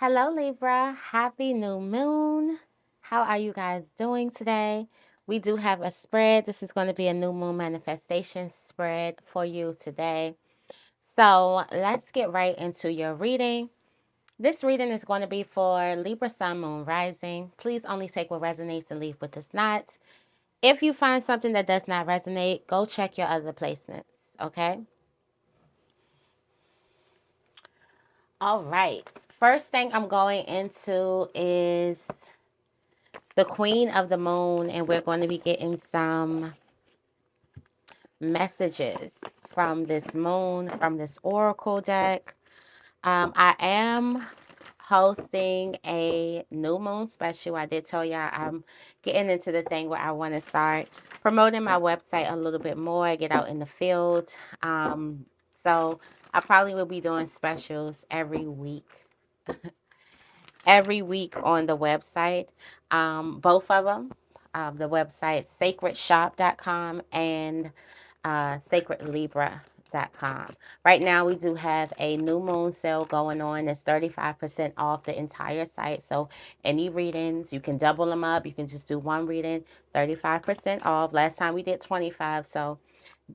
Hello, Libra. Happy new moon. How are you guys doing today? We do have a spread. This is going to be a new moon manifestation spread for you today. So let's get right into your reading. This reading is going to be for Libra, Sun, Moon, Rising. Please only take what resonates and leave what does not. If you find something that does not resonate, go check your other placements, okay? All right. First thing I'm going into is the Queen of the Moon, and we're going to be getting some messages from this moon, from this oracle deck. I am hosting a new moon special. I did tell y'all I'm getting into the thing where I want to start promoting my website a little bit more, get out in the field. So I probably will be doing specials every week on the website. Both of them, the website sacredshop.com and sacredlibra.com. Right now, we do have a new moon sale going on. It's 35% off the entire site. So any readings, you can double them up. You can just do one reading, 35% off. Last time we did 25. So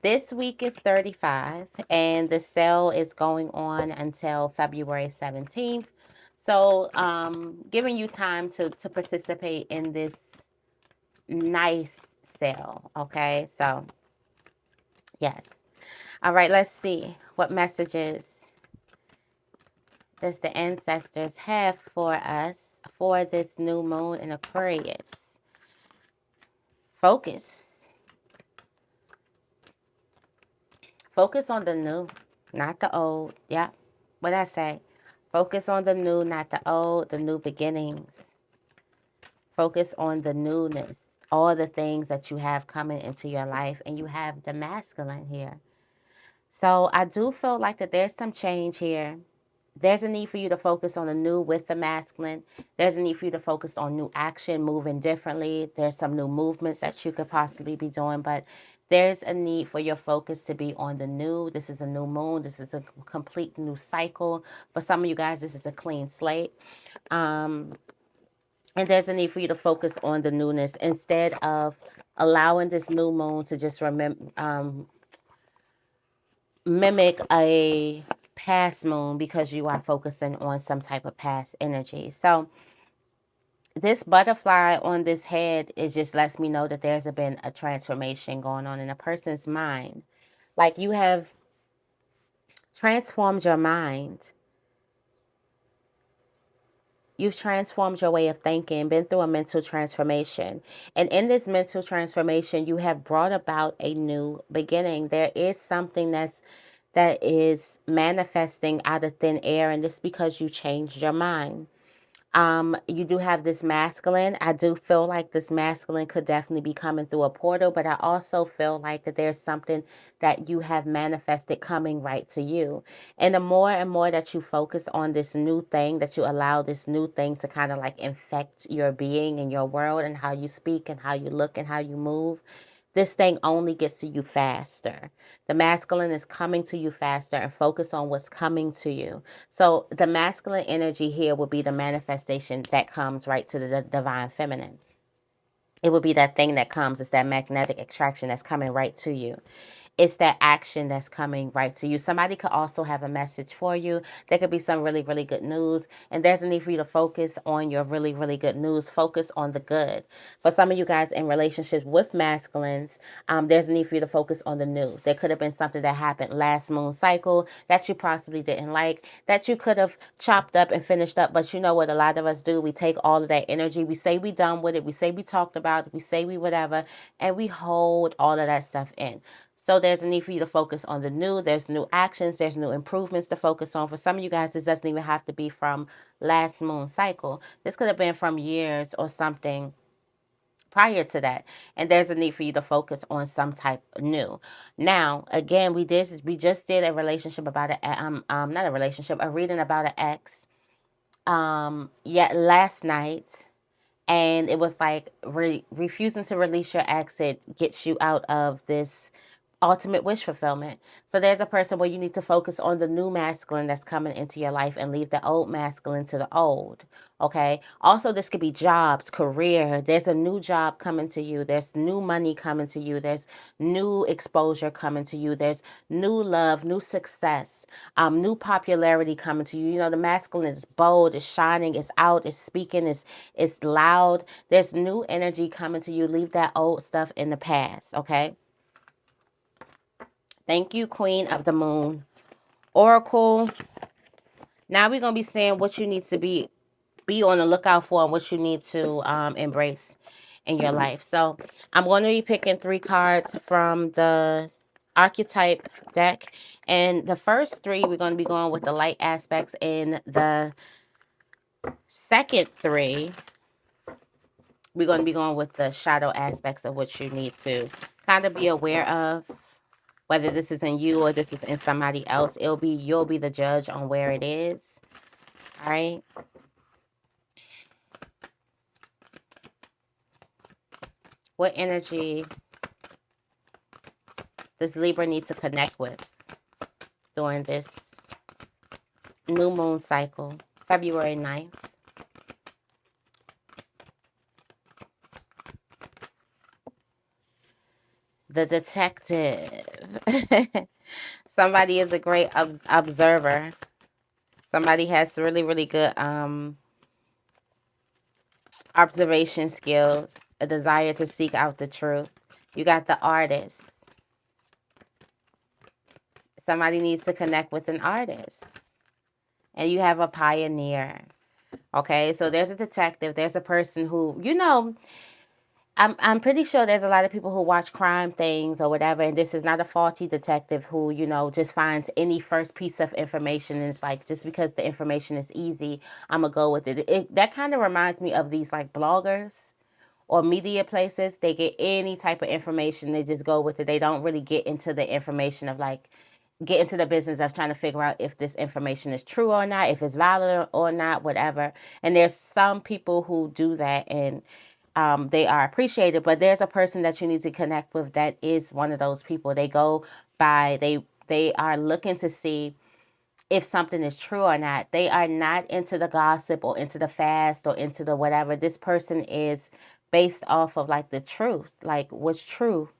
this week is 35, and the sale is going on until February 17th. So, giving you time to participate in this nice sale. Okay, so yes. All right, let's see what messages does the ancestors have for us for this new moon in Aquarius. Focus. Focus on the new, not the old. Yeah, what I say. Focus on the new, not the old, the new beginnings. Focus on the newness, all the things that you have coming into your life, and you have the masculine here. So I do feel like that there's some change here. There's a need for you to focus on the new with the masculine. There's a need for you to focus on new action, moving differently. There's some new movements that you could possibly be doing, but there's a need for your focus to be on the new. This is a new moon. This is a complete new cycle. For some of you guys, this is a clean slate. And there's a need for you to focus on the newness instead of allowing this new moon to just mimic a past moon because you are focusing on some type of past energy. So this butterfly on this head, it just lets me know that there's been a transformation going on in a person's mind. Like you have transformed your mind. You've transformed your way of thinking, been through a mental transformation. And in this mental transformation, you have brought about a new beginning. There is something that is manifesting out of thin air, and it's because you changed your mind. You do have this masculine. I do feel like this masculine could definitely be coming through a portal, but I also feel like that there's something that you have manifested coming right to you. And the more and more that you focus on this new thing, that you allow this new thing to kind of like infect your being and your world and how you speak and how you look and how you move, this thing only gets to you faster. The masculine is coming to you faster, and focus on what's coming to you. So the masculine energy here will be the manifestation that comes right to the divine feminine. It will be that thing that comes. It's that magnetic attraction that's coming right to you. It's that action that's coming right to you. Somebody could also have a message for you. There could be some really, really good news. And there's a need for you to focus on your really, really good news. Focus on the good. For some of you guys in relationships with masculines, there's a need for you to focus on the new. There could have been something that happened last moon cycle that you possibly didn't like, that you could have chopped up and finished up. But you know what a lot of us do? We take all of that energy. We say we done with it. We say we talked about it. We say we whatever. And we hold all of that stuff in. So there's a need for you to focus on the new. There's new actions. There's new improvements to focus on. For some of you guys, this doesn't even have to be from last moon cycle. This could have been from years or something prior to that. And there's a need for you to focus on some type of new. Now, again, we just did a relationship about not a relationship, a reading about an ex last night. And it was like refusing to release your ex, it gets you out of this ultimate wish fulfillment. So there's a person where you need to focus on the new masculine that's coming into your life and leave the old masculine to the old. Okay. Also, this could be jobs, career. There's a new job coming to you. There's new money coming to you. There's new exposure coming to you. There's new love, new success, new popularity coming to you. You know, the masculine is bold, is shining, is out, is speaking, is loud. There's new energy coming to you. Leave that old stuff in the past. Okay. Thank you, Queen of the Moon. Oracle. Now we're going to be saying what you need to be on the lookout for and what you need to embrace in your life. So I'm going to be picking 3 cards from the Archetype deck. And the first 3, we're going to be going with the light aspects. And the second 3, we're going to be going with the shadow aspects of what you need to kind of be aware of. Whether this is in you or this is in somebody else, you'll be the judge on where it is. All right. What energy does Libra need to connect with during this new moon cycle, February 9th? The detective. Somebody is a great observer. Somebody has really, really good observation skills, a desire to seek out the truth. You got the artist. Somebody needs to connect with an artist. And you have a pioneer. Okay, so there's a detective. There's a person who, you know, I'm pretty sure there's a lot of people who watch crime things or whatever, and this is not a faulty detective who, you know, just finds any first piece of information and it's like, just because the information is easy, I'm gonna go with it. That kind of reminds me of these like bloggers or media places. They get any type of information, they just go with it. They don't really get into the information of like, get into the business of trying to figure out if this information is true or not, if it's valid or not, whatever. And there's some people who do that, and they are appreciated, but there's a person that you need to connect with that is one of those people. They go by, they are looking to see if something is true or not. They are not into the gossip or into the fast or into the whatever. This person is based off of like the truth, like what's true.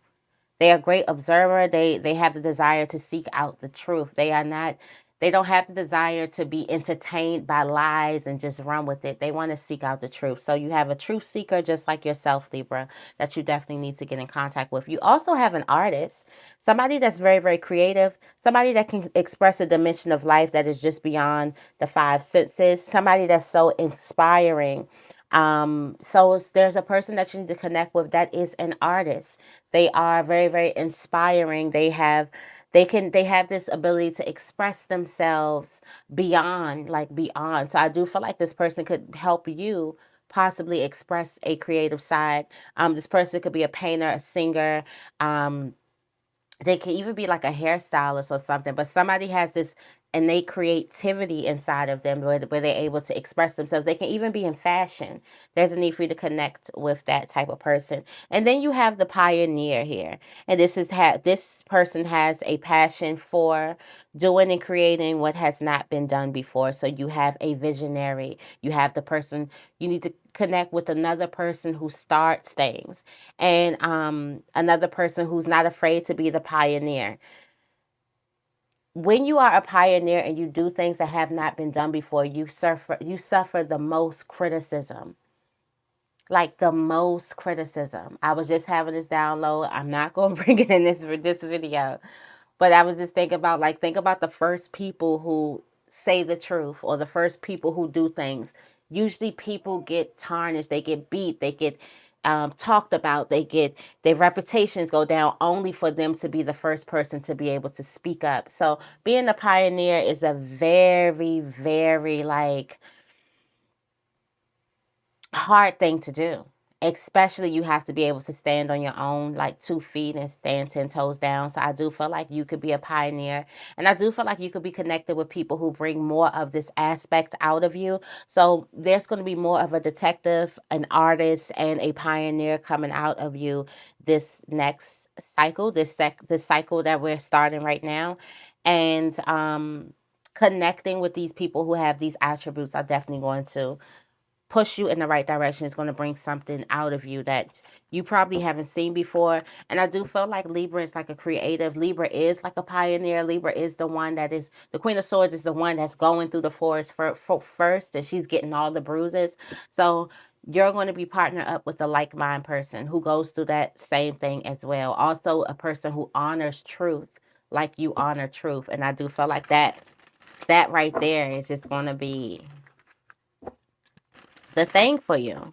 They are a great observer. They have the desire to seek out the truth. They don't have the desire to be entertained by lies and just run with it. They want to seek out the truth. So you have a truth seeker just like yourself, Libra, that you definitely need to get in contact with. You also have an artist, somebody that's very, very creative, somebody that can express a dimension of life that is just beyond the 5 senses, somebody that's so inspiring. So there's a person that you need to connect with that is an artist. They are very, very inspiring. They have this ability to express themselves beyond. So I do feel like this person could help you possibly express a creative side. This person could be a painter, a singer, they can even be like a hairstylist or something, but somebody has this innate creativity inside of them where they're able to express themselves. They can even be in fashion. There's a need for you to connect with that type of person. And then you have the pioneer here. And this person has a passion for doing and creating what has not been done before. So you have a visionary. You have the person, you need to connect with another person who starts things, and another person who's not afraid to be the pioneer. When you are a pioneer and you do things that have not been done before, you suffer the most criticism. Like the most criticism. I was just having this download. I'm not going to bring it in this video. But I was just thinking about, like, think about the first people who say the truth or the first people who do things. Usually people get tarnished, they get beat, they get talked about, their reputations go down only for them to be the first person to be able to speak up. So being a pioneer is a very, very like hard thing to do. especially you have to be able to stand on your own, like 2 feet, and stand 10 toes down. So I do feel like you could be a pioneer, and I do feel like you could be connected with people who bring more of this aspect out of you. So there's going to be more of a detective, an artist, and a pioneer coming out of you this next cycle, this cycle that we're starting right now. And connecting with these people who have these attributes are definitely going to push you in the right direction. Is going to bring something out of you that you probably haven't seen before. And I do feel like Libra is like a creative. Libra is like a pioneer. Libra is the one that is, the Queen of Swords is the one that's going through the forest first, and she's getting all the bruises. So you're going to be partnered up with a like-minded person who goes through that same thing as well. Also a person who honors truth like you honor truth. And I do feel like that right there is just going to be the thing for you. All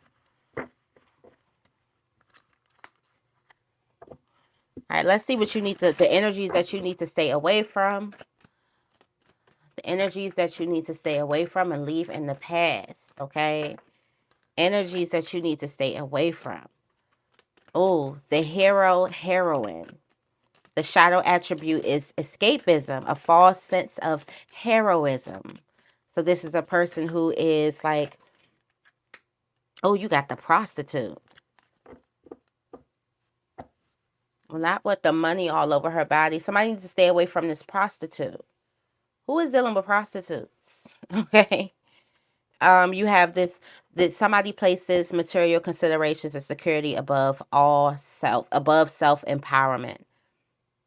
right, let's see what you need to, the energies that you need to stay away from. The energies that you need to stay away from and leave in the past, okay? Energies that you need to stay away from. Oh, the hero, heroine. The shadow attribute is escapism, a false sense of heroism. So this is a person who is like, oh, you got the prostitute. Well, not with the money all over her body. Somebody needs to stay away from this prostitute. Who is dealing with prostitutes? Okay. You have this, that somebody places material considerations and security above self empowerment.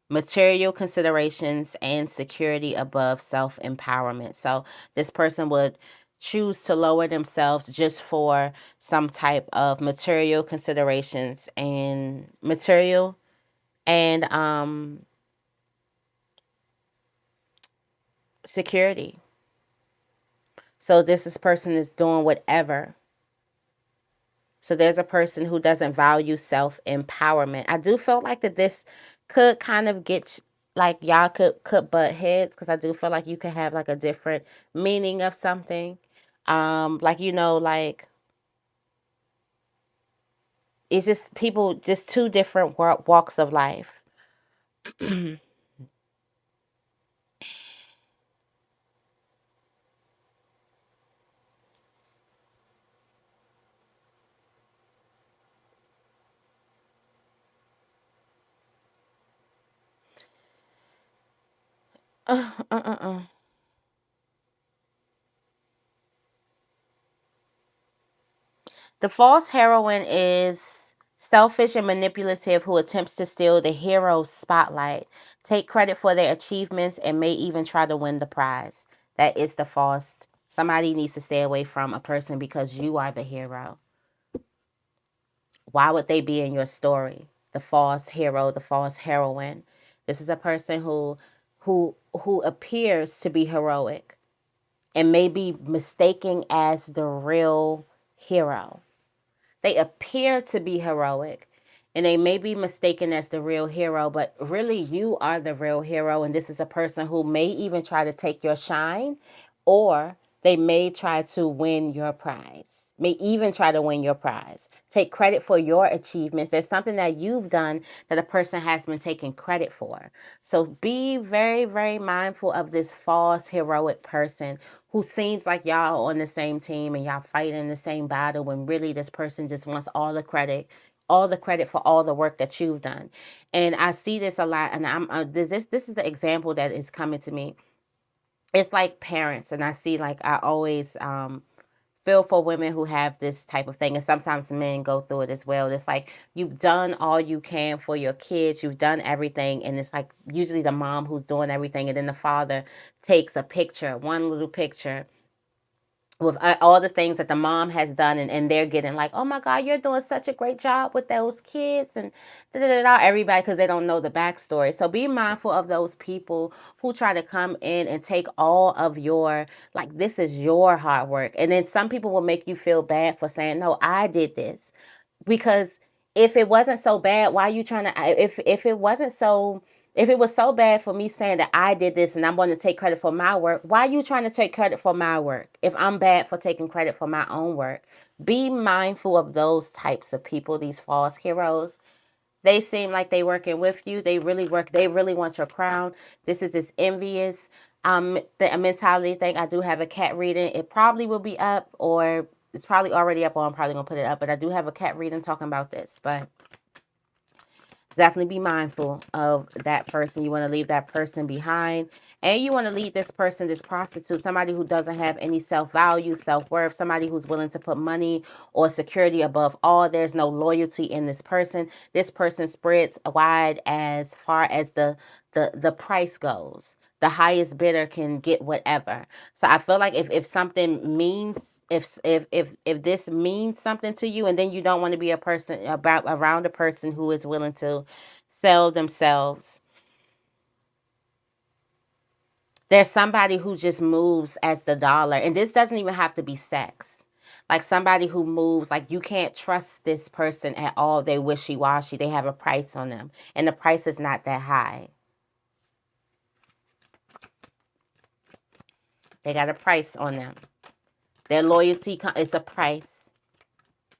Material considerations and security above self empowerment. So this person would choose to lower themselves just for some type of material considerations and security. So this person is doing whatever. So there's a person who doesn't value self-empowerment. I do feel like that this could kind of get, like, y'all could butt heads, because I do feel like you could have like a different meaning of something. Like, like, it's just people, just two different walks of life. uh, uh, uh, uh. The false heroine is selfish and manipulative who attempts to steal the hero's spotlight, take credit for their achievements, and may even try to win the prize. That is the false. Somebody needs to stay away from a person because you are the hero. Why would they be in your story? The false hero, the false heroine. This is a person who appears to be heroic and may be mistaken as the real hero. They appear to be heroic and they may be mistaken as the real hero, but really you are the real hero. And this is a person who may even try to take your shine, or they may try to win your prize, may even try to win your prize. Take credit for your achievements. There's something that you've done that a person has been taking credit for. So be very, very mindful of this false heroic person who seems like y'all on the same team and y'all fighting the same battle, when really this person just wants all the credit for all the work that you've done. And I see this a lot, and this is the example that is coming to me. It's like parents, and I see, like, I always feel for women who have this type of thing, and sometimes men go through it as well. It's like you've done all you can for your kids, you've done everything, and it's like usually the mom who's doing everything, and then the father takes a picture, one little picture with all the things that the mom has done, and they're getting like, oh my God, you're doing such a great job with those kids, and everybody, because they don't know the backstory. So be mindful of those people who try to come in and take all of your, like, this is your hard work. And then some people will make you feel bad for saying, no, I did this. Because if it wasn't so bad, why are you trying to, if it wasn't so If it was so bad for me saying that I did this and I'm going to take credit for my work, why are you trying to take credit for my work if I'm bad for taking credit for my own work? Be mindful of those types of people, these false heroes. They seem like they working with you. They really work. They really want your crown. This is this envious the mentality thing. I do have a cat reading. It probably will be up, or it's probably already up, or I'm probably going to put it up. But I do have a cat reading talking about this. But definitely be mindful of that person. You want to leave that person behind. And you want to lead this person, this prostitute, somebody who doesn't have any self-value, self-worth, somebody who's willing to put money or security above all. There's no loyalty in this person. This person spreads wide as far as the price goes. The highest bidder can get whatever. So I feel like if something means if this means something to you, and then you don't want to be a person around a person who is willing to sell themselves. There's somebody who just moves as the dollar, and this doesn't even have to be sex. Like somebody who moves, like you can't trust this person at all. They wishy-washy. They have a price on them, and the price is not that high. They got a price on them. Their loyalty is a price.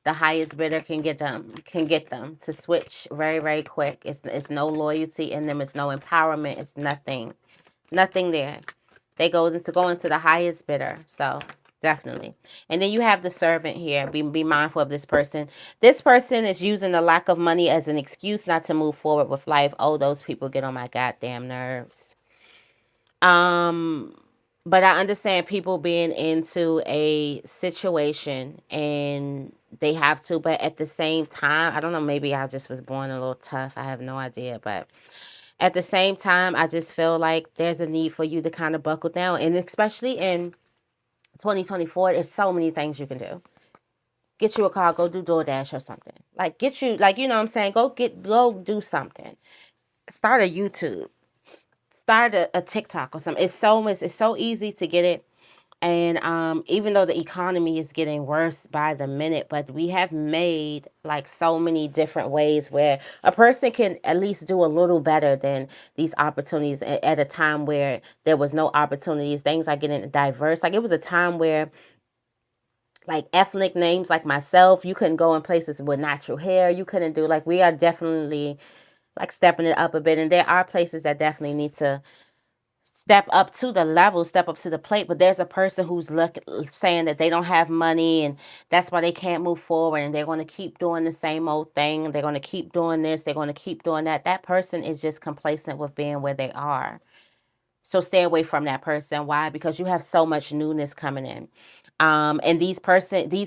The highest bidder can get them to switch very, very quick. It's no loyalty in them. It's no empowerment. It's nothing there. They go into the highest bidder. So definitely. And then you have the servant here. Be mindful of this person. This person is using the lack of money as an excuse not to move forward with life. Oh, those people get on my goddamn nerves. But I understand people being into a situation and they have to, but at the same time, I don't know, maybe I just was born a little tough. I have no idea, but at the same time, I just feel like there's a need for you to kind of buckle down. And especially in 2024, there's so many things you can do. Get you a car, go do DoorDash or something. Like get you, like, you know what I'm saying? Go do something. Start a YouTube. Start a TikTok or something. It's so easy to get it. And even though the economy is getting worse by the minute, but we have made like so many different ways where a person can at least do a little better than these opportunities at a time where there was no opportunities. Things are getting diverse. Like it was a time where like ethnic names like myself, you couldn't go in places with natural hair. You couldn't do, like, we are definitely like stepping it up a bit. And there are places that definitely need to step up to the level, step up to the plate. But there's a person who's saying that they don't have money and that's why they can't move forward, and they're going to keep doing the same old thing. They're going to keep doing this. They're going to keep doing that. That person is just complacent with being where they are. So stay away from that person. Why? Because you have so much newness coming in. And these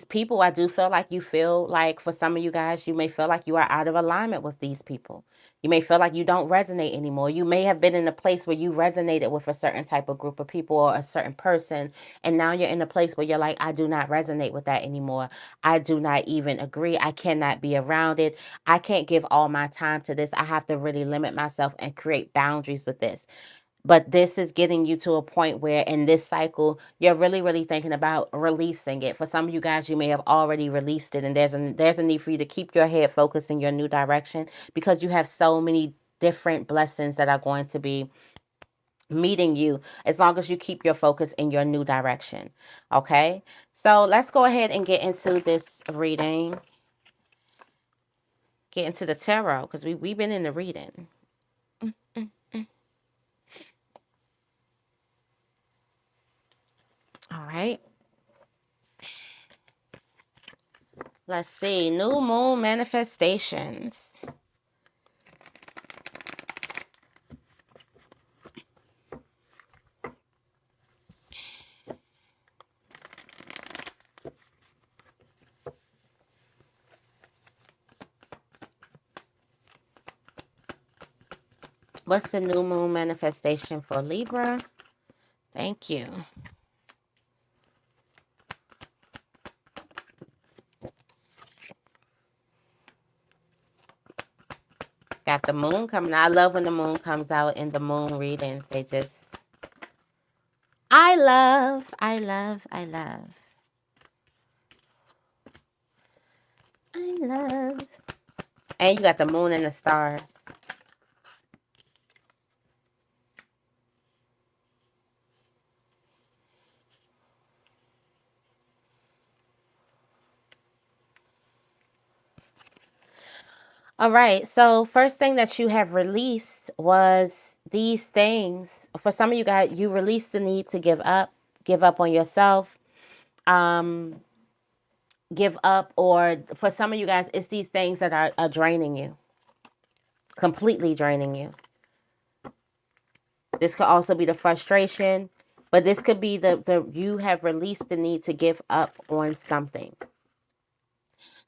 people, I do feel like you feel like, for some of you guys, you may feel like you are out of alignment with these people. You may feel like you don't resonate anymore. You may have been in a place where you resonated with a certain type of group of people or a certain person, and now you're in a place where you're like, I do not resonate with that anymore. I do not even agree. I cannot be around it. I can't give all my time to this. I have to really limit myself and create boundaries with this. But this is getting you to a point where in this cycle, you're really, really thinking about releasing it. For some of you guys, you may have already released it, and there's a need for you to keep your head focused in your new direction, because you have so many different blessings that are going to be meeting you as long as you keep your focus in your new direction. Okay? So let's go ahead and get into this reading. Get into the tarot, because we've been in the reading. All right. Let's see. New moon manifestations. What's the new moon manifestation for Libra? Thank you. Got the moon coming out. I love when the moon comes out in the moon readings. They just, I love. I love. And you got the moon and the stars. All right. So first thing that you have released was these things. For some of you guys, you released the need to give up on yourself, um, give up, or for some of you guys, it's these things that are draining you, completely draining you. This could also be the frustration, but this could be the you have released the need to give up on something,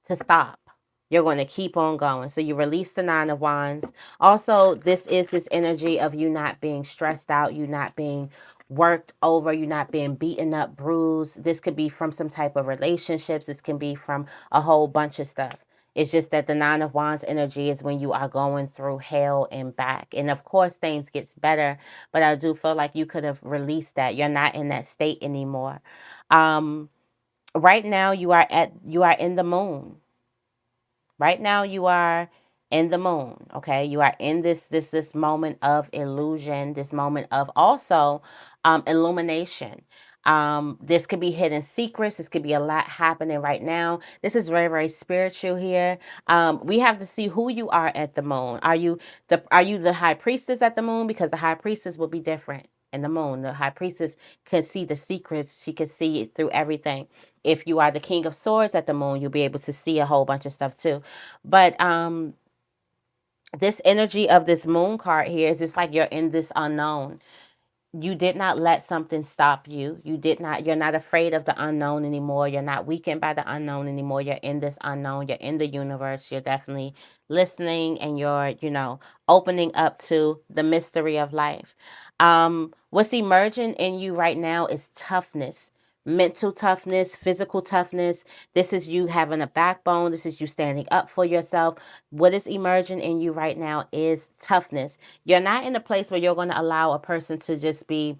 to stop. You're going to keep on going. So you release the Nine of Wands. Also, this is this energy of you not being stressed out, you not being worked over, you not being beaten up, bruised. This could be from some type of relationships. This can be from a whole bunch of stuff. It's just that the Nine of Wands energy is when you are going through hell and back. And of course, things gets better, but I do feel like you could have released that. You're not in that state anymore. Right now, you are in the moon. Right now you are in the moon, okay? You are in this moment of illusion, this moment of also illumination. This could be hidden secrets. This could be a lot happening right now. This is very, very spiritual here. We have to see who you are at the moon. Are you the high priestess at the moon? Because the high priestess will be different in the moon. The high priestess can see the secrets. She can see it through everything. If you are the King of Swords at the moon, you'll be able to see a whole bunch of stuff too. But this energy of this moon card here is just like you're in this unknown. You did not let something stop you. You're not afraid of the unknown anymore. You're not weakened by the unknown anymore. You're in this unknown. You're in the universe. You're definitely listening, and you're, opening up to the mystery of life. What's emerging in you right now is toughness. Mental toughness, physical toughness. This is you having a backbone. This is you standing up for yourself. What is emerging in you right now is toughness. You're not in a place where you're going to allow a person to just be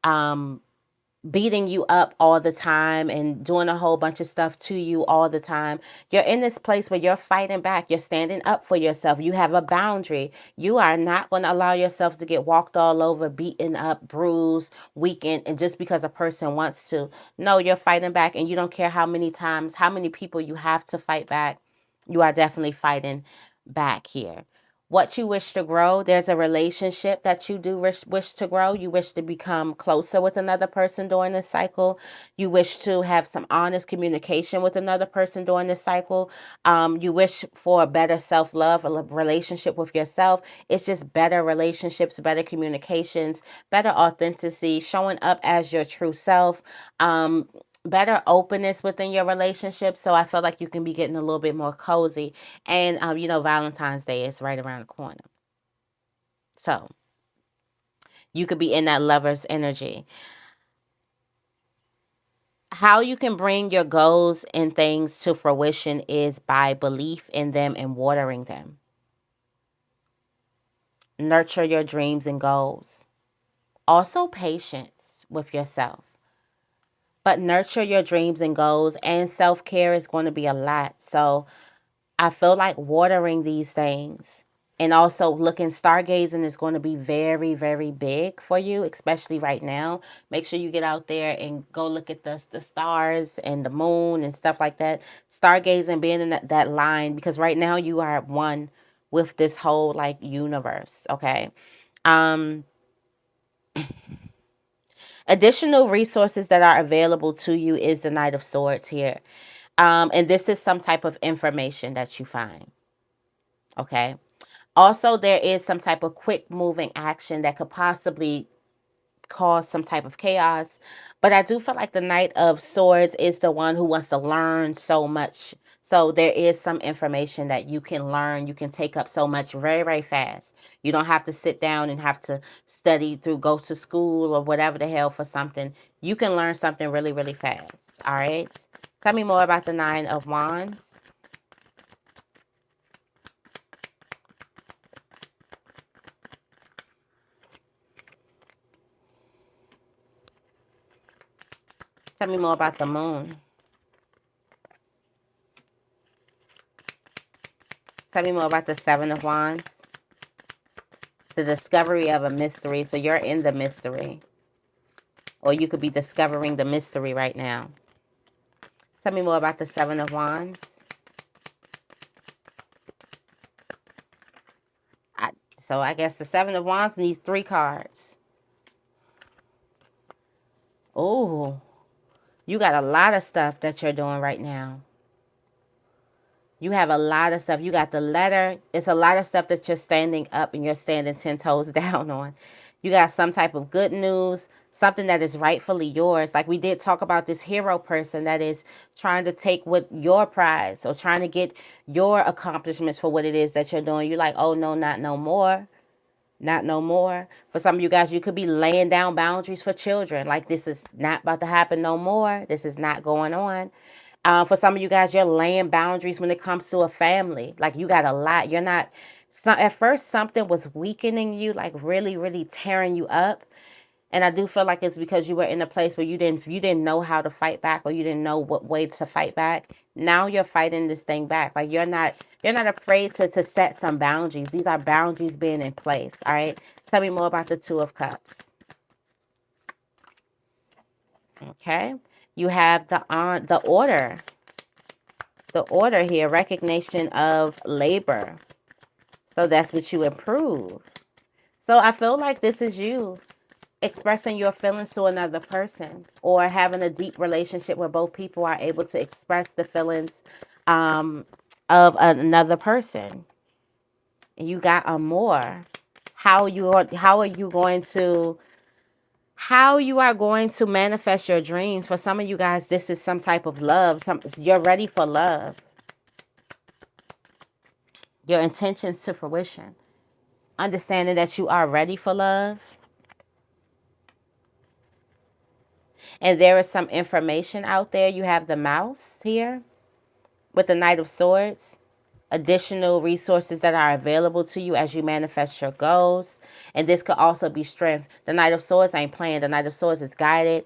um, beating you up all the time and doing a whole bunch of stuff to you all the time. You're in this place where you're fighting back. You're standing up for yourself. You have a boundary. You are not going to allow yourself to get walked all over, beaten up, bruised, weakened, and just because a person wants to. No, you're fighting back, and you don't care how many times, how many people you have to fight back. You are definitely fighting back here. What you wish to grow, there's a relationship that you do wish to grow. You wish to become closer with another person during this cycle. You wish to have some honest communication with another person during this cycle. You wish for a better self-love, a relationship with yourself. It's just better relationships, better communications, better authenticity, showing up as your true self. Better openness within your relationship. So I feel like you can be getting a little bit more cozy. And, Valentine's Day is right around the corner. So you could be in that lover's energy. How you can bring your goals and things to fruition is by belief in them and watering them. Nurture your dreams and goals. Also, patience with yourself. But nurture your dreams and goals, and self care is going to be a lot. So, I feel like watering these things and also looking, stargazing is going to be very, very big for you, especially right now. Make sure you get out there and go look at the stars and the moon and stuff like that. Stargazing, being in that line, because right now you are at one with this whole like universe, okay? Um, Additional resources that are available to you is the Knight of Swords here. And this is some type of information that you find, okay? Also, there is some type of quick moving action that could possibly cause some type of chaos. But I do feel like the Knight of Swords is the one who wants to learn so much. So there is some information that you can learn. You can take up so much very, very fast. You don't have to sit down and have to study through, go to school or whatever the hell for something. You can learn something really, really fast. All right. Tell me more about the Nine of Wands. Tell me more about the Moon. Tell me more about the Seven of Wands. The discovery of a mystery. So you're in the mystery. Or you could be discovering the mystery right now. Tell me more about the Seven of Wands. So I guess the Seven of Wands needs 3 cards. Oh, you got a lot of stuff that you're doing right now. You have a lot of stuff. You got the letter. It's a lot of stuff that you're standing up and you're standing 10 toes down on. You got some type of good news, something that is rightfully yours. Like we did talk about this hero person that is trying to take what your prize or trying to get your accomplishments for what it is that you're doing. You're like, oh no, not no more. Not no more. For some of you guys, you could be laying down boundaries for children. Like this is not about to happen no more. This is not going on. For some of you guys, you're laying boundaries when it comes to a family. Like you got a lot. You're not. At first, something was weakening you, like really, really tearing you up. And I do feel like it's because you were in a place where you didn't know how to fight back, or you didn't know what way to fight back. Now you're fighting this thing back. Like you're not afraid to set some boundaries. These are boundaries being in place. All right. Tell me more about the Two of Cups. Okay. You have the order. The order here, recognition of labor. So that's what you improve. So I feel like this is you expressing your feelings to another person, or having a deep relationship where both people are able to express the feelings of another person. And you got a more. How you are going to manifest your dreams. For some of you guys, this is some type of love. You're ready for love. Your intentions to fruition. Understanding that you are ready for love. And there is some information out there. You have the mouse here with the Knight of Swords. Additional resources that are available to you as you manifest your goals. And this could also be strength. The Knight of Swords ain't playing. The Knight of Swords is guarded.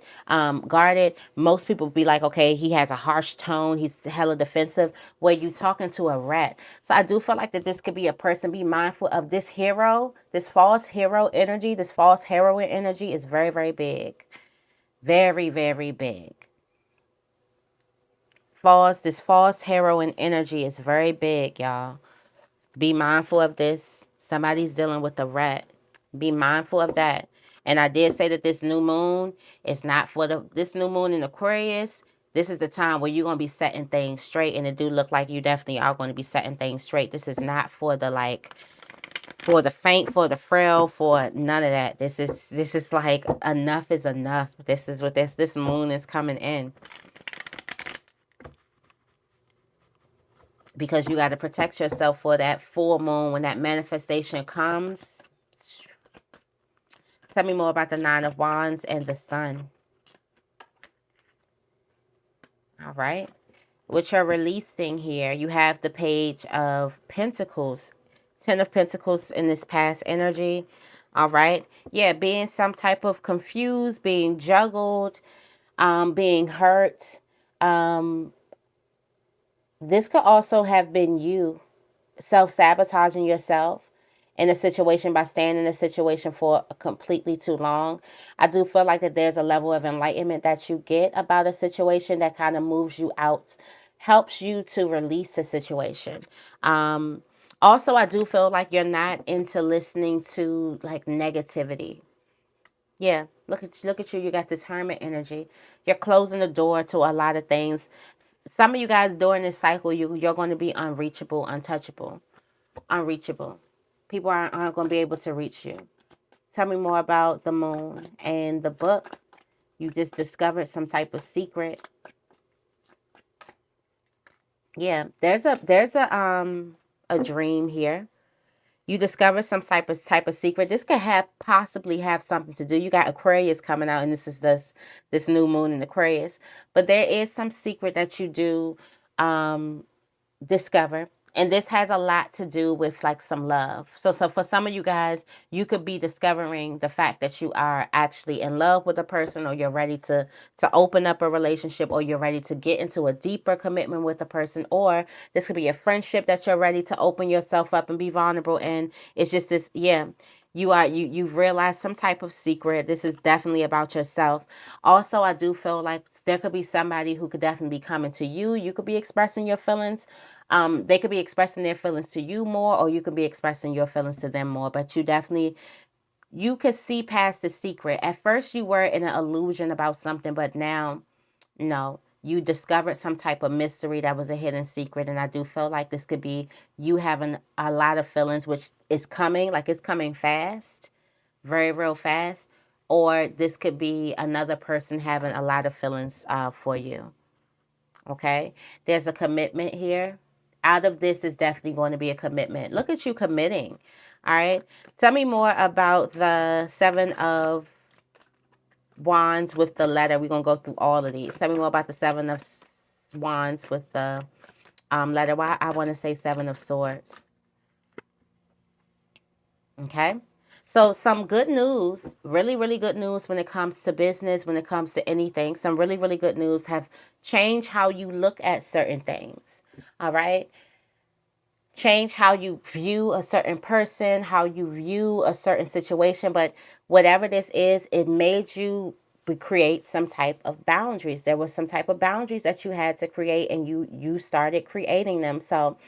Most people be like, okay, he has a harsh tone. He's hella defensive. Where you talking to a rat. So I do feel like that this could be a person. Be mindful of this hero. This false hero energy. This false heroine energy is very, very big. Very, very big. This false heroine energy is very big, y'all. Be mindful of this. Somebody's dealing with a rat. Be mindful of that. And I did say that this new moon is not for this new moon in Aquarius. This is the time where you're going to be setting things straight. And it do look like you definitely are going to be setting things straight. This is not for the for the faint, for the frail, for none of that. This is like enough is enough. This is what this moon is coming in. Because you got to protect yourself for that full moon when that manifestation comes. Tell me more about the Nine of Wands and the Sun. All right. What you're releasing here, you have the Page of Pentacles. 10 of Pentacles in this past energy. All right. Yeah, being some type of confused, being juggled, being hurt. This could also have been you self-sabotaging yourself in a situation by staying in a situation for completely too long. I do feel like that there's a level of enlightenment that you get about a situation that kind of moves you out, helps you to release a situation. Also, I do feel like you're not into listening to like negativity. Yeah, look at you. You got this hermit energy. You're closing the door to a lot of things. Some of you guys during this cycle, you're going to be unreachable, untouchable, unreachable. People aren't going to be able to reach you. Tell me more about the moon and the book. You just discovered some type of secret. Yeah, there's a dream here. You discover some type of secret. This could possibly have something to do. You got Aquarius coming out, and this is this new moon in Aquarius. But there is some secret that you do discover. And this has a lot to do with like some love. So for some of you guys, you could be discovering the fact that you are actually in love with a person, or you're ready to open up a relationship, or you're ready to get into a deeper commitment with a person, or this could be a friendship that you're ready to open yourself up and be vulnerable. And it's just this, yeah, You've realized some type of secret. This is definitely about yourself. Also, I do feel like there could be somebody who could definitely be coming to you. You could be expressing your feelings. They could be expressing their feelings to you more, or you could be expressing your feelings to them more. But you could see past the secret. At first, you were in an illusion about something, but now, no. You discovered some type of mystery that was a hidden secret, and I do feel like this could be you having a lot of feelings, which is coming, like it's coming fast, very, real fast, or this could be another person having a lot of feelings for you. Okay, there's a commitment here. Out of this is definitely going to be a commitment. Look at you committing. All right, tell me more about the Seven of Wands with the letter. We're going to go through all of these. Tell me more about the Seven of Wands with the letter. Why I want to say Seven of Swords. Okay. So some good news, really, really good news when it comes to business, when it comes to anything. Some really, really good news have changed how you look at certain things. All right. Change how you view a certain person, how you view a certain situation. But whatever this is, it made you create some type of boundaries. There was some type of boundaries that you had to create, and you started creating them. So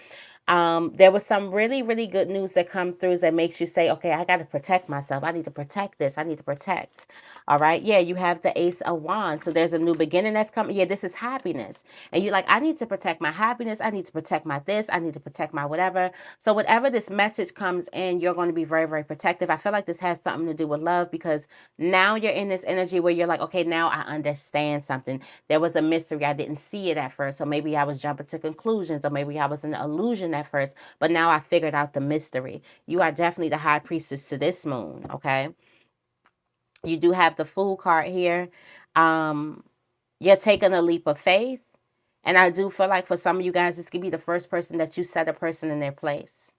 there was some really, really good news that come through that makes you say, okay, I got to protect myself. I need to protect this. I need to protect. All right. Yeah, you have the Ace of Wands. So there's a new beginning that's coming. Yeah, this is happiness. And you're like, I need to protect my happiness. I need to protect my this. I need to protect my whatever. So whatever this message comes in, you're going to be very, very protective. I feel like this has something to do with love, because now you're in this energy where you're like, okay, now I understand something. There was a mystery. I didn't see it at first. So maybe I was jumping to conclusions, or maybe I was in an illusion at first, but now I figured out the mystery. You are definitely the high priestess to this moon, okay? You do have the Fool card here. You're taking a leap of faith. And I do feel like for some of you guys, this could be the first person that you set a person in their place.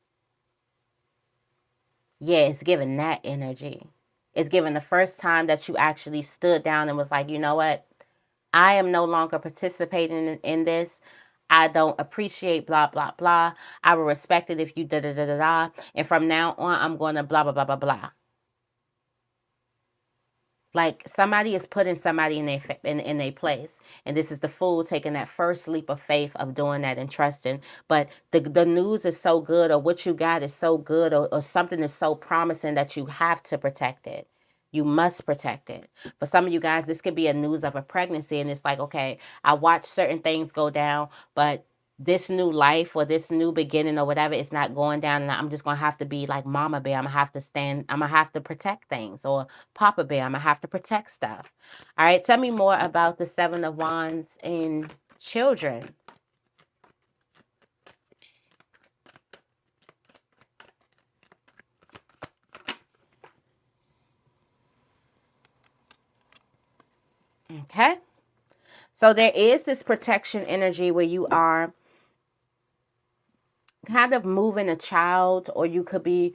Yeah, it's giving that energy. It's giving the first time that you actually stood down and was like, you know what? I am no longer participating in this. I don't appreciate blah, blah, blah. I will respect it if you da da da da da. And from now on, I'm going to blah, blah, blah, blah, blah. Like somebody is putting somebody in their place, and this is the Fool taking that first leap of faith of doing that and trusting. But the news is so good, or what you got is so good, or something is so promising that you have to protect it. You must protect it. For some of you guys, this could be a news of a pregnancy, and it's like, okay, I watched certain things go down, but this new life or this new beginning or whatever is not going down, and I'm just gonna have to be like Mama Bear. I'm gonna have to stand. I'm gonna have to protect things, or Papa Bear. I'm gonna have to protect stuff. All right, tell me more about the Seven of Wands in children. Okay, so there is this protection energy where you are kind of moving a child, or you could be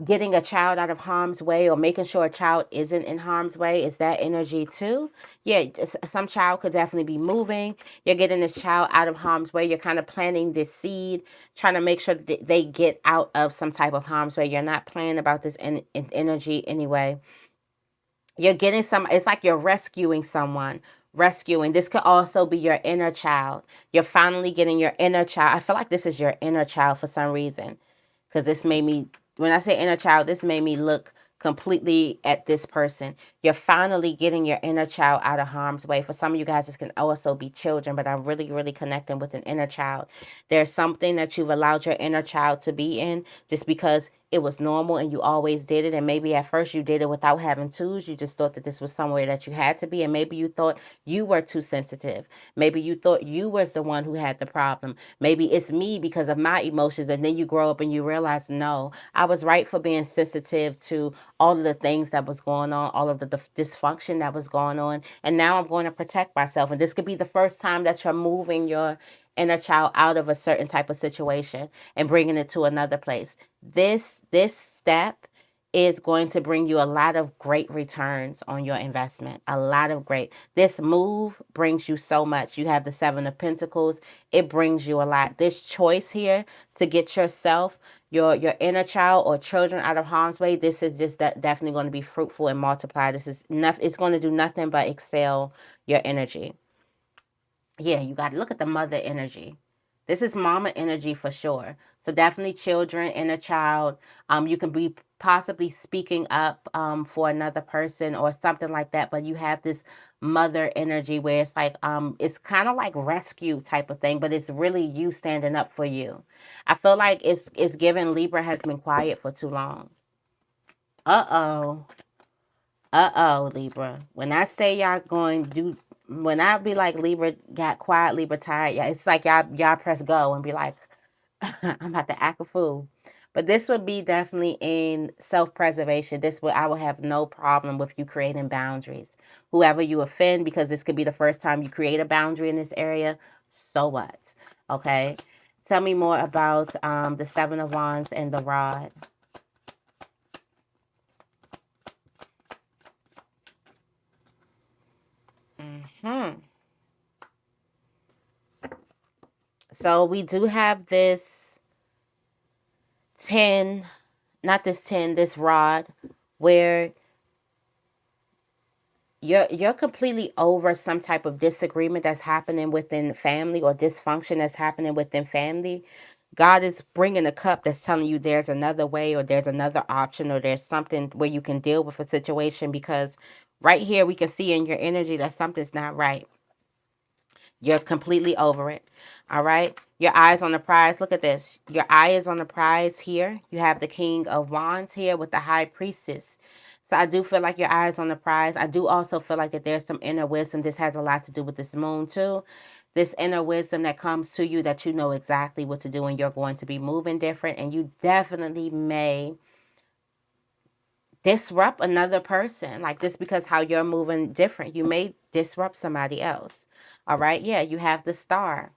getting a child out of harm's way, or making sure a child isn't in harm's way. Is that energy too? Yeah, some child could definitely be moving. You're getting this child out of harm's way. You're kind of planting this seed, trying to make sure that they get out of some type of harm's way. You're not playing about this energy anyway. You're getting it's like you're rescuing someone. Rescuing. This could also be your inner child. You're finally getting your inner child. I feel like this is your inner child for some reason. Because this made me, when I say inner child, this made me look completely at this person. You're finally getting your inner child out of harm's way. For some of you guys, this can also be children, but I'm really, really connecting with an inner child. There's something that you've allowed your inner child to be in just because it was normal and you always did it. And maybe at first you did it without having tools. You just thought that this was somewhere that you had to be. And maybe you thought you were too sensitive. Maybe you thought you was the one who had the problem. Maybe it's me because of my emotions. And then you grow up and you realize, no, I was right for being sensitive to all of the things that was going on, all of the dysfunction that was going on. And now I'm going to protect myself. And this could be the first time that you're moving your inner child out of a certain type of situation and bringing it to another place. This step is going to bring you a lot of great returns on your investment. A lot of great. This move brings you so much. You have the Seven of Pentacles. It brings you a lot. This choice here to get yourself, your inner child or children out of harm's way, this is just definitely going to be fruitful and multiply. This is enough. It's going to do nothing but excel your energy. Yeah, you got to look at the mother energy. This is mama energy for sure. So definitely children, inner child. You can be possibly speaking up for another person or something like that, but you have this mother energy where it's like it's kind of like rescue type of thing, but it's really you standing up for you. I feel like it's given Libra has been quiet for too long. Uh-oh. Uh-oh, Libra. When I say y'all going to do, when I be like Libra got quiet, Libra tired, yeah, it's like y'all press go and be like, I'm about to act a fool. But this would be definitely in self-preservation. This would I would have no problem with you creating boundaries. Whoever you offend, because this could be the first time you create a boundary in this area, so what? Okay. Tell me more about the Seven of Wands and the rod. So we do have this 10, not this 10, this rod, where you're completely over some type of disagreement that's happening within family or dysfunction that's happening within family. God is bringing a cup that's telling you there's another way or there's another option or there's something where you can deal with a situation, because right here we can see in your energy that something's not right. You're completely over it. All right. Your eyes on the prize. Look at this. Your eye is on the prize here. You have the King of Wands here with the High Priestess. So I do feel like your eyes on the prize. I do also feel like that there's some inner wisdom. This has a lot to do with this moon too. This inner wisdom that comes to you, that you know exactly what to do and you're going to be moving different. And you definitely may disrupt another person like this, because how you're moving different. You may disrupt somebody else. All right. Yeah, you have the Star.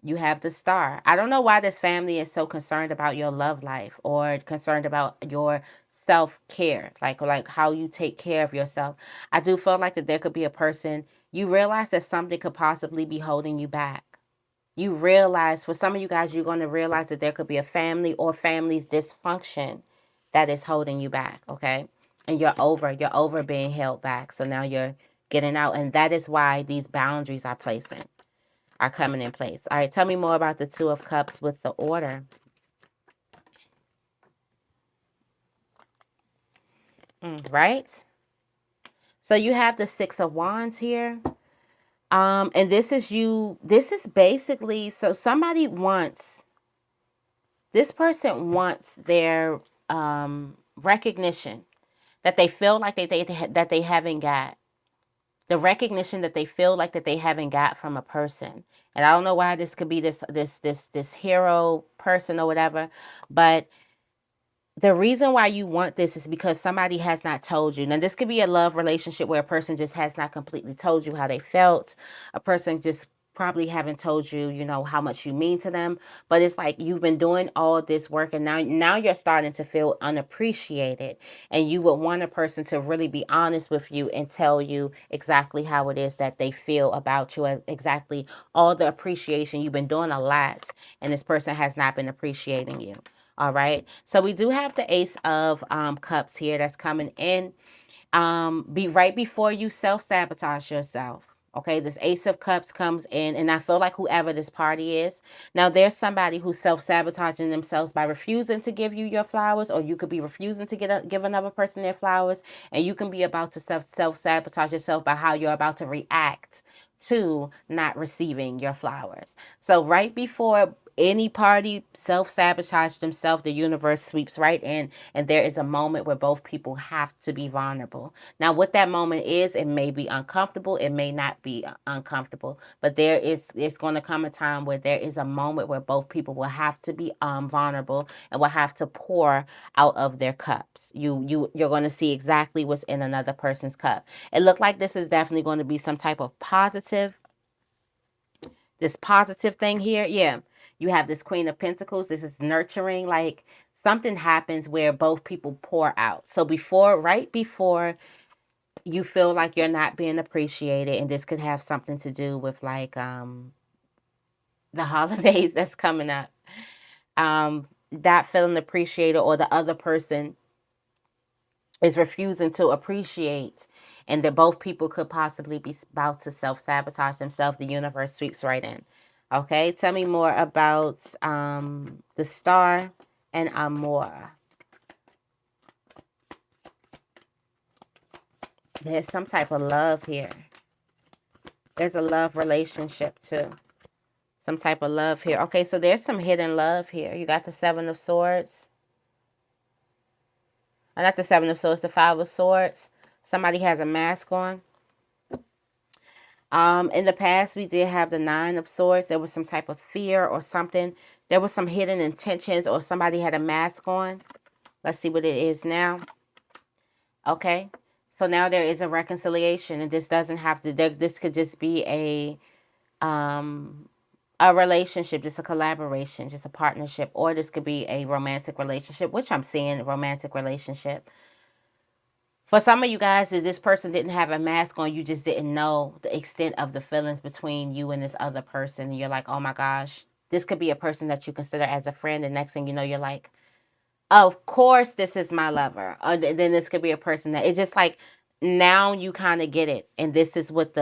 You have the Star. I don't know why this family is so concerned about your love life or concerned about your self-care, like how you take care of yourself. I do feel like that there could be a person, you realize that something could possibly be holding you back. You realize, for some of you guys, you're going to realize that there could be a family or family's dysfunction that is holding you back, okay? And you're over being held back. So now you're getting out, and that is why these boundaries are coming in place. All right, tell me more about the Two of Cups with the order. Right? So you have the Six of Wands here. And this is basically, so this person wants their recognition that they feel like that they haven't got. The recognition that they feel like that they haven't got from a person. And I don't know why this could be this hero person or whatever, but the reason why you want this is because somebody has not told you. Now, this could be a love relationship where a person just has not completely told you how they felt. A person just probably haven't told you, how much you mean to them. But it's like you've been doing all this work, and now you're starting to feel unappreciated. And you would want a person to really be honest with you and tell you exactly how it is that they feel about you, exactly all the appreciation. You've been doing a lot, and this person has not been appreciating you. All right. So we do have the Ace of Cups here that's coming in. Be right before you self-sabotage yourself. Okay, this Ace of Cups comes in, and I feel like whoever this party is, now there's somebody who's self-sabotaging themselves by refusing to give you your flowers, or you could be refusing to give another person their flowers, and you can be about to self-sabotage yourself by how you're about to react to not receiving your flowers. So right before any party self-sabotage themselves, the universe sweeps right in, and there is a moment where both people have to be vulnerable. Now, what that moment is, it may be uncomfortable, it may not be uncomfortable, but it's going to come a time where there is a moment where both people will have to be vulnerable and will have to pour out of their cups. You're going to see exactly what's in another person's cup. It looked like this is definitely going to be some type of positive, this positive thing here. Yeah. You have this Queen of Pentacles. This is nurturing. Like something happens where both people pour out. So right before you feel like you're not being appreciated, and this could have something to do with like the holidays that's coming up. Not feeling appreciated, or the other person is refusing to appreciate, and that both people could possibly be about to self-sabotage themselves, the universe sweeps right in. Okay, tell me more about the star and Amor. There's some type of love here. There's a love relationship too. Some type of love here. Okay, so there's some hidden love here. You got the Seven of Swords. Not the Seven of Swords, the Five of Swords. Somebody has a mask on. In the past, we did have the Nine of Swords. There was some type of fear or something. There was some hidden intentions, or somebody had a mask on. Let's see what it is now. Okay. So now there is a reconciliation, and this doesn't have to, this could just be a relationship, just a collaboration, just a partnership, or this could be a romantic relationship, which I'm seeing a romantic relationship. For some of you guys, if this person didn't have a mask on, you just didn't know the extent of the feelings between you and this other person. And you're like, oh my gosh, this could be a person that you consider as a friend. And next thing you know, you're like, of course, this is my lover. Then this could be a person that it's just like, now you kind of get it. And this is what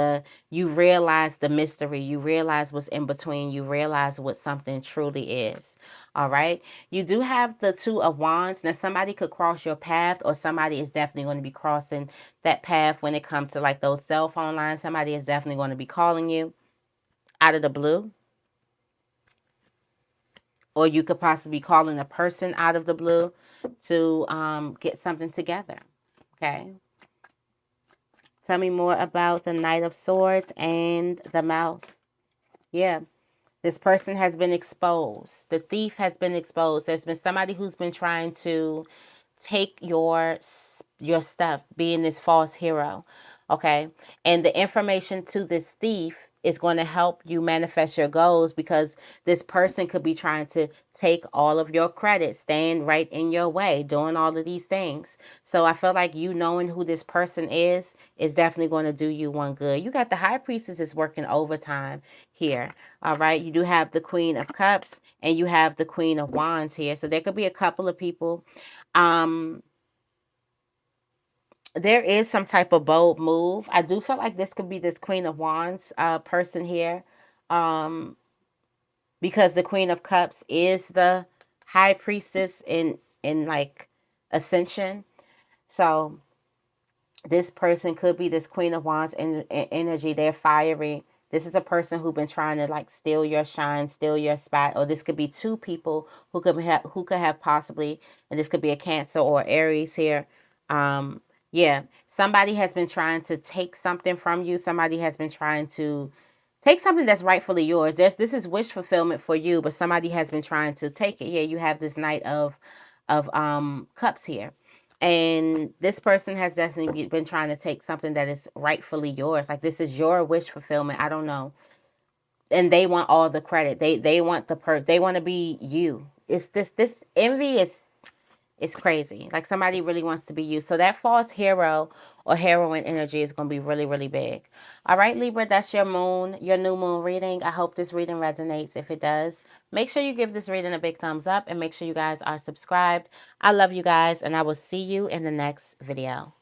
you realize the mystery. You realize what's in between. You realize what something truly is. All right. You do have the Two of Wands. Now, somebody could cross your path, or somebody is definitely going to be crossing that path when it comes to like those cell phone lines. Somebody is definitely going to be calling you out of the blue. Or you could possibly be calling a person out of the blue to get something together. Okay. Tell me more about the Knight of Swords and the Mouse. Yeah. This person has been exposed. The thief has been exposed. There's been somebody who's been trying to take your stuff, being this false hero. Okay. And the information to this thief is going to help you manifest your goals, because this person could be trying to take all of your credit, staying right in your way, doing all of these things. So I feel like you knowing who this person is definitely going to do you one good. You got the High Priestess is working overtime here. All right. You do have the Queen of Cups, and you have the Queen of Wands here. So there could be a couple of people. There is some type of bold move. I do feel like this could be this Queen of Wands person here, because the Queen of Cups is the High Priestess in like ascension. So this person could be this Queen of Wands energy. They're fiery. This is a person who's been trying to like steal your shine, steal your spot. Or this could be two people who could have possibly, and this could be a Cancer or Aries here. Yeah, somebody has been trying to take something from you. Somebody has been trying to take something that's rightfully yours. This is wish fulfillment for you, but somebody has been trying to take it. Yeah, you have this Knight of Cups here. And this person has definitely been trying to take something that is rightfully yours. Like this is your wish fulfillment. I don't know. And they want all the credit. They want they want to be you. It's this envy is, it's crazy. Like somebody really wants to be you. So that false hero or heroine energy is going to be really, really big. All right, Libra, that's your moon, your new moon reading. I hope this reading resonates. If it does, make sure you give this reading a big thumbs up, and make sure you guys are subscribed. I love you guys, and I will see you in the next video.